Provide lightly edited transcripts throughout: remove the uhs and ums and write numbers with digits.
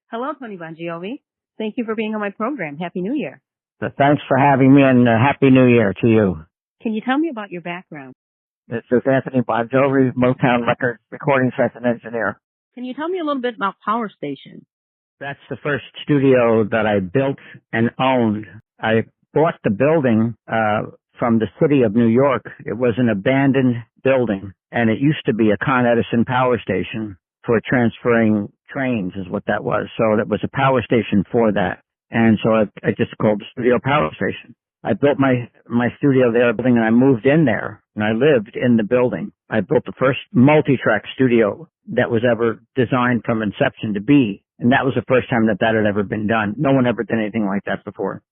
Hello, Tony Bongiovi. Thank you for being on my program. Happy New Year. So thanks for having me, and Happy New Year to you. Can you tell me about your background? This is Anthony Bongiovi, Motown Record recording session engineer. Can you tell me a little bit about Power Station? That's the first studio that I built and owned. I bought the building from the city of New York. It was an abandoned building, and it used to be a Con Edison power station for transferring trains is what that was. So that was a power station for that. And so I just called the studio Power Station. I built my studio there, building, and I moved in there, and I lived in the building. I built the first multi-track studio that was ever designed from inception to be, and that was the first time that had ever been done. No one ever did anything like that before.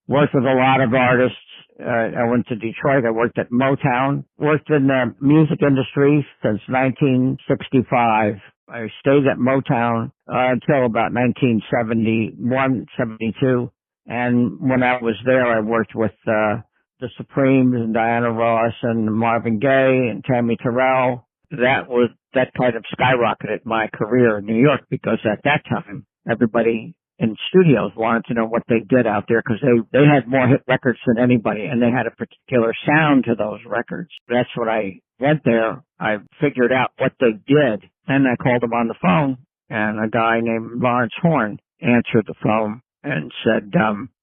Worked with a lot of artists. I went to Detroit. I worked at Motown. Worked in the music industry since 1965. I stayed at Motown until about 1971, 72. And when I was there, I worked with the Supremes and Diana Ross and Marvin Gaye and Tammy Terrell. That kind of skyrocketed my career in New York, because at that time, everybody in studios wanted to know what they did out there, because they had more hit records than anybody, and they had a particular sound to those records. That's when I went there. I figured out what they did, and I called them on the phone, and a guy named Lawrence Horn answered the phone and said,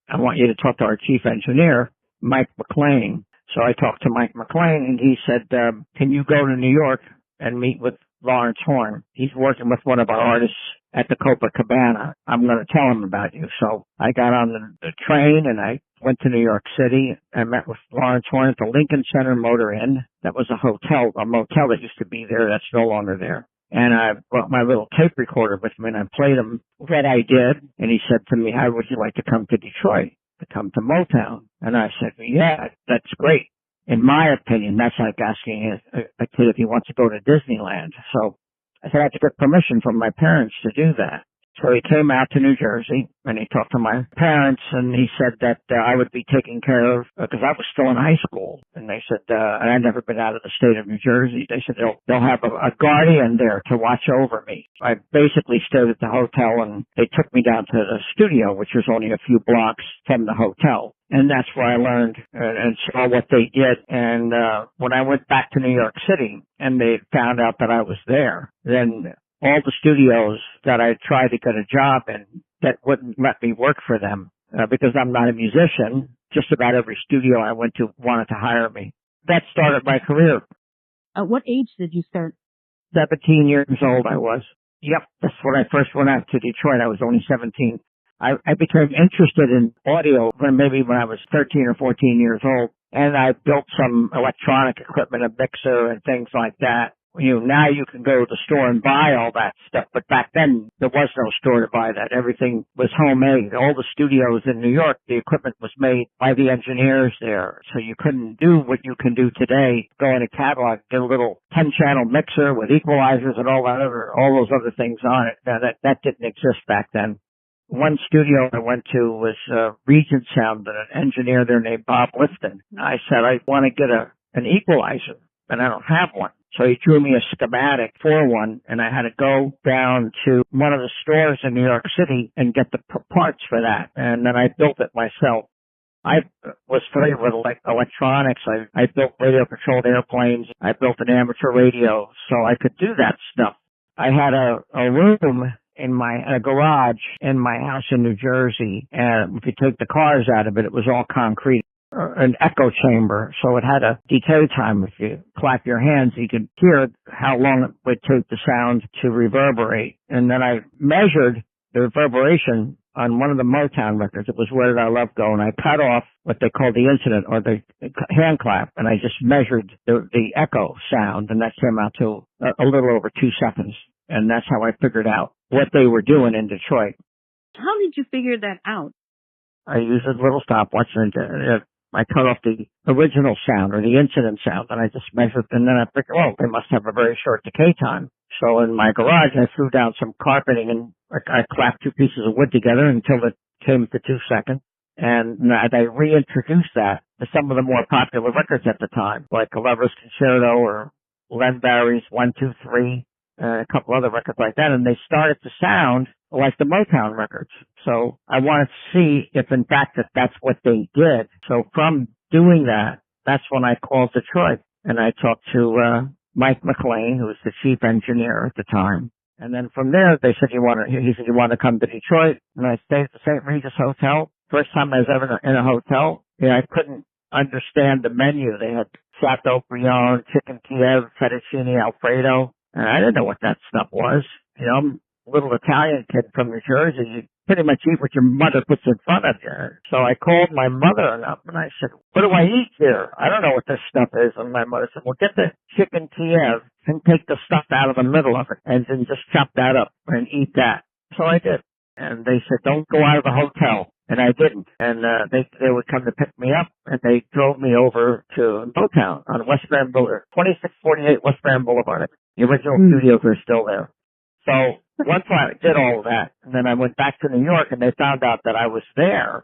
I want you to talk to our chief engineer, Mike McLean. So I talked to Mike McLean, and he said, can you go to New York and meet with Lawrence Horn? He's working with one of our artists at the Copacabana. I'm going to tell him about you. So I got on the train, and I went to New York City. I met with Lawrence Horn at the Lincoln Center Motor Inn. That was a motel that used to be there. That's no longer there. And I brought my little tape recorder with me, and I played him what I did. And he said to me, how would you like to come to Detroit, to come to Motown? And I said, yeah, that's great. In my opinion, that's like asking a kid if he wants to go to Disneyland. So I said I had to get permission from my parents to do that. So he came out to New Jersey, and he talked to my parents, and he said that I would be taken care of, because I was still in high school. And they said, and I'd never been out of the state of New Jersey. They said they'll have a guardian there to watch over me. I basically stayed at the hotel, and they took me down to the studio, which was only a few blocks from the hotel. And that's where I learned and saw what they did. And when I went back to New York City and they found out that I was there, then all the studios that I tried to get a job in that wouldn't let me work for them because I'm not a musician, just about every studio I went to wanted to hire me. That started my career. At what age did you start? 17 years old I was. Yep, that's when I first went out to Detroit. I was only 17. I became interested in audio when I was 13 or 14 years old, and I built some electronic equipment, a mixer and things like that. Now you can go to the store and buy all that stuff, but back then there was no store to buy that. Everything was homemade. All the studios in New York, the equipment was made by the engineers there, so you couldn't do what you can do today. Go in a catalog, get a little 10-channel mixer with equalizers and all those other things on it. Now that didn't exist back then. One studio I went to was Regent Sound, and an engineer there named Bob Lifton. I said, I want to get an equalizer, and I don't have one. So he drew me a schematic for one, and I had to go down to one of the stores in New York City and get the parts for that. And then I built it myself. I was familiar with electronics. I built radio-controlled airplanes. I built an amateur radio, so I could do that stuff. I had a room in a garage in my house in New Jersey, and if you take the cars out of it, it was all concrete, an echo chamber, so it had a decay time. If you clap your hands, you could hear how long it would take the sound to reverberate. And then I measured the reverberation on one of the Motown records. It was Where Did Our Love Go? And I cut off what they call the incident, or the hand clap, and I just measured the echo sound, and that came out to a little over 2 seconds. And that's how I figured out what they were doing in Detroit. How did you figure that out? I used a little stopwatch, and I cut off the original sound, or the incident sound, and I just measured, and then I figured, they must have a very short decay time. So in my garage, I threw down some carpeting, and I clapped 2 pieces of wood together until it came to 2 seconds. And I reintroduced that to some of the more popular records at the time, like a Lover's Concerto or Len Barry's 1, 2, 3. and a couple other records like that, and they started to sound like the Motown records. So I wanted to see if, in fact, that's what they did. So from doing that, that's when I called Detroit, and I talked to Mike McLean, who was the chief engineer at the time. And then from there, he said, you want to come to Detroit? And I stayed at the St. Regis Hotel. First time I was ever in a hotel. I couldn't understand the menu. They had Chateaubriand, chicken Kiev, fettuccine Alfredo. And I didn't know what that stuff was. I'm a little Italian kid from New Jersey. You pretty much eat what your mother puts in front of you. So I called my mother up and I said, what do I eat here? I don't know what this stuff is. And my mother said, well, get the chicken Kiev and take the stuff out of the middle of it and then just chop that up and eat that. So I did. And they said, don't go out of the hotel. And I didn't. And they would come to pick me up, and they drove me over to Motown on West Grand Boulevard, 2648 West Grand Boulevard. The original studios are still there. So once I did all of that, and then I went back to New York, and they found out that I was there,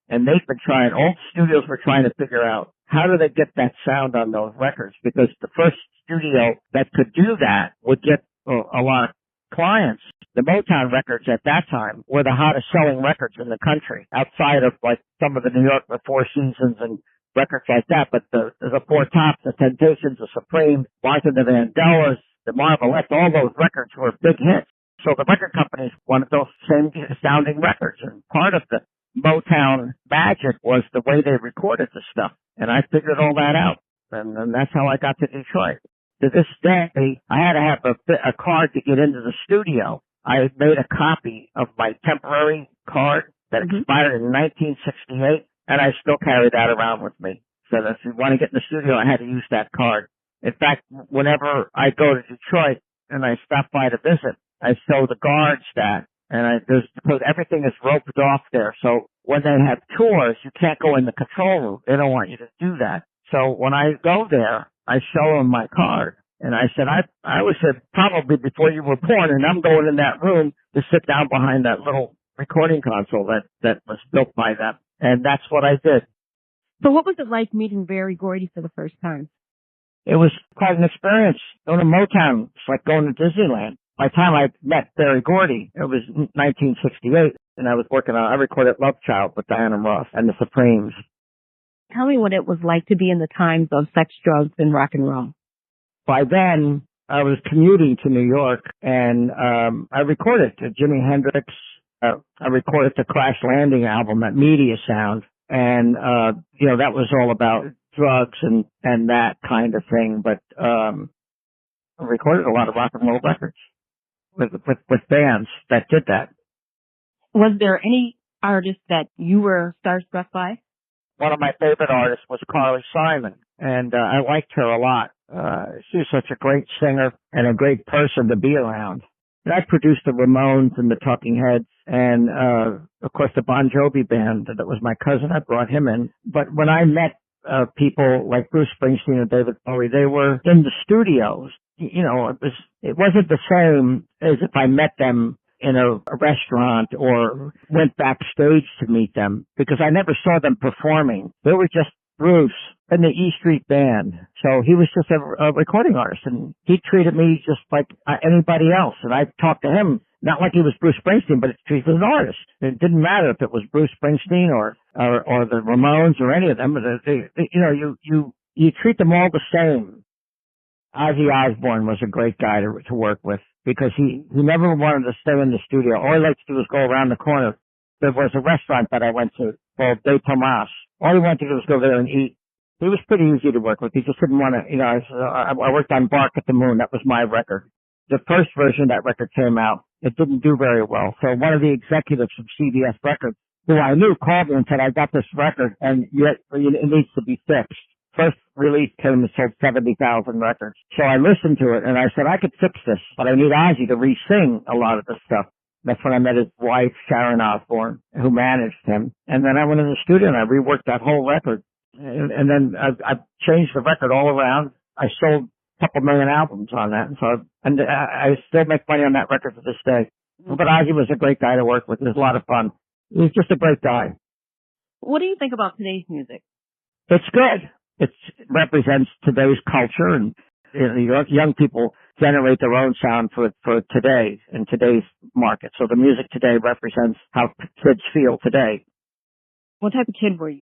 and they've been trying, all the studios were trying to figure out how do they get that sound on those records, because the first studio that could do that would get a lot of clients. The Motown records at that time were the hottest selling records in the country, outside of like some of the New York, the Four Seasons and records like that. But the Four Tops, the Temptations, the Supremes, Martha the Vandellas, the Marvelettes, all those records were big hits. So the record companies wanted those same sounding records. And part of the Motown magic was the way they recorded the stuff. And I figured all that out. And that's how I got to Detroit. To this day, I had to have a card to get into the studio. I made a copy of my temporary card that expired in 1968, and I still carry that around with me. So that if you want to get in the studio, I had to use that card. In fact, whenever I go to Detroit and I stop by to visit, I show the guards that, and because everything is roped off there. So when they have tours, you can't go in the control room. They don't want you to do that. So when I go there, I show them my card. And I said, I was here probably before you were born, and I'm going in that room to sit down behind that little recording console that was built by them. And that's what I did. So what was it like meeting Berry Gordy for the first time? It was quite an experience. Going to Motown, it's like going to Disneyland. By the time I met Berry Gordy, it was 1968, and I recorded Love Child with Diana Ross and the Supremes. Tell me what it was like to be in the times of sex, drugs, and rock and roll. By then, I was commuting to New York, and I recorded Jimi Hendrix. I recorded the Crash Landing album at Media Sound, and that was all about drugs and that kind of thing. But I recorded a lot of rock and roll records with bands that did that. Was there any artist that you were starstruck by? One of my favorite artists was Carly Simon, and I liked her a lot. She was such a great singer and a great person to be around. And I produced the Ramones and the Talking Heads, and of course the Bongiovi band. That was my cousin. I brought him in. But when I met people like Bruce Springsteen and David Bowie, they were in the studios. It wasn't the same as if I met them in a restaurant or went backstage to meet them, because I never saw them performing. They were just Bruce and the E Street Band. So he was just a recording artist, and he treated me just like anybody else. And I talked to him not like he was Bruce Springsteen, but he was an artist. It didn't matter if it was Bruce Springsteen or the Ramones or any of them. You treat them all the same. Ozzy Osbourne was a great guy to work with, because he never wanted to stay in the studio. All he liked to do was go around the corner. There was a restaurant that I went to called De Tomas. All he wanted to do was go there and eat. He was pretty easy to work with. He just didn't want to, I worked on Bark at the Moon. That was my record. The first version of that record came out. It didn't do very well. So one of the executives from CBS Records, who I knew, called me and said, I got this record, and yet it needs to be fixed. First release came and sold 70,000 records. So I listened to it, and I said, I could fix this, but I need Ozzy to re-sing a lot of the stuff. That's when I met his wife, Sharon Osbourne, who managed him. And then I went in the studio and I reworked that whole record. And then I changed the record all around. I sold a couple million albums on that. And I still make money on that record to this day. But Ozzy was a great guy to work with. It was a lot of fun. He was just a great guy. What do you think about today's music? It's good. It represents today's culture, and young people generate their own sound for today, in today's market. So the music today represents how kids feel today. What type of kid were you?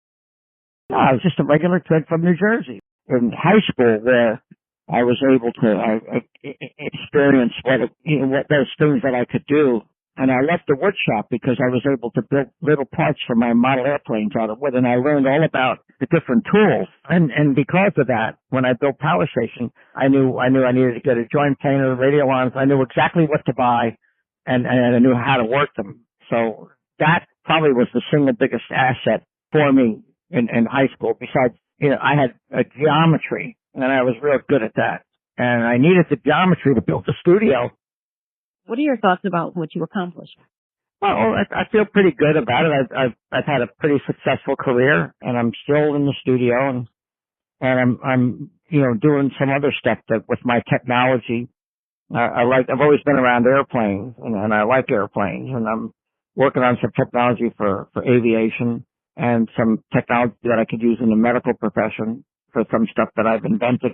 No, I was just a regular kid from New Jersey. In high school, where I was able to experience what those things that I could do. And I left the wood shop because I was able to build little parts for my model airplanes out of wood, and I learned all about the different tools. And because of that, when I built Power Station, I knew I needed to get a joint planer, radio arms. I knew exactly what to buy, and I knew how to work them. So that probably was the single biggest asset for me in high school. Besides, I had a geometry, and I was real good at that. And I needed the geometry to build the studio. What are your thoughts about what you accomplished? Well, I feel pretty good about it. I've had a pretty successful career, and I'm still in the studio, and I'm doing some other stuff that with my technology. I've always been around airplanes, and I like airplanes, and I'm working on some technology for aviation and some technology that I could use in the medical profession for some stuff that I've invented.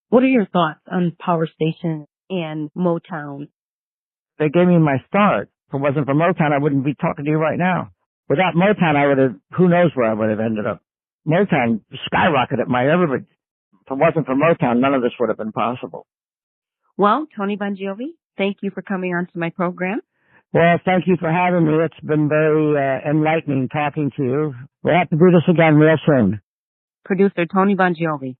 What are your thoughts on Power Station and Motown? They gave me my start. If it wasn't for Motown, I wouldn't be talking to you right now. Without Motown, who knows where I would have ended up. Motown skyrocketed my everybody. If it wasn't for Motown, none of this would have been possible. Well, Tony Bongiovi, thank you for coming on to my program. Well, thank you for having me. It's been very enlightening talking to you. We'll have to do this again real soon. Producer Tony Bongiovi.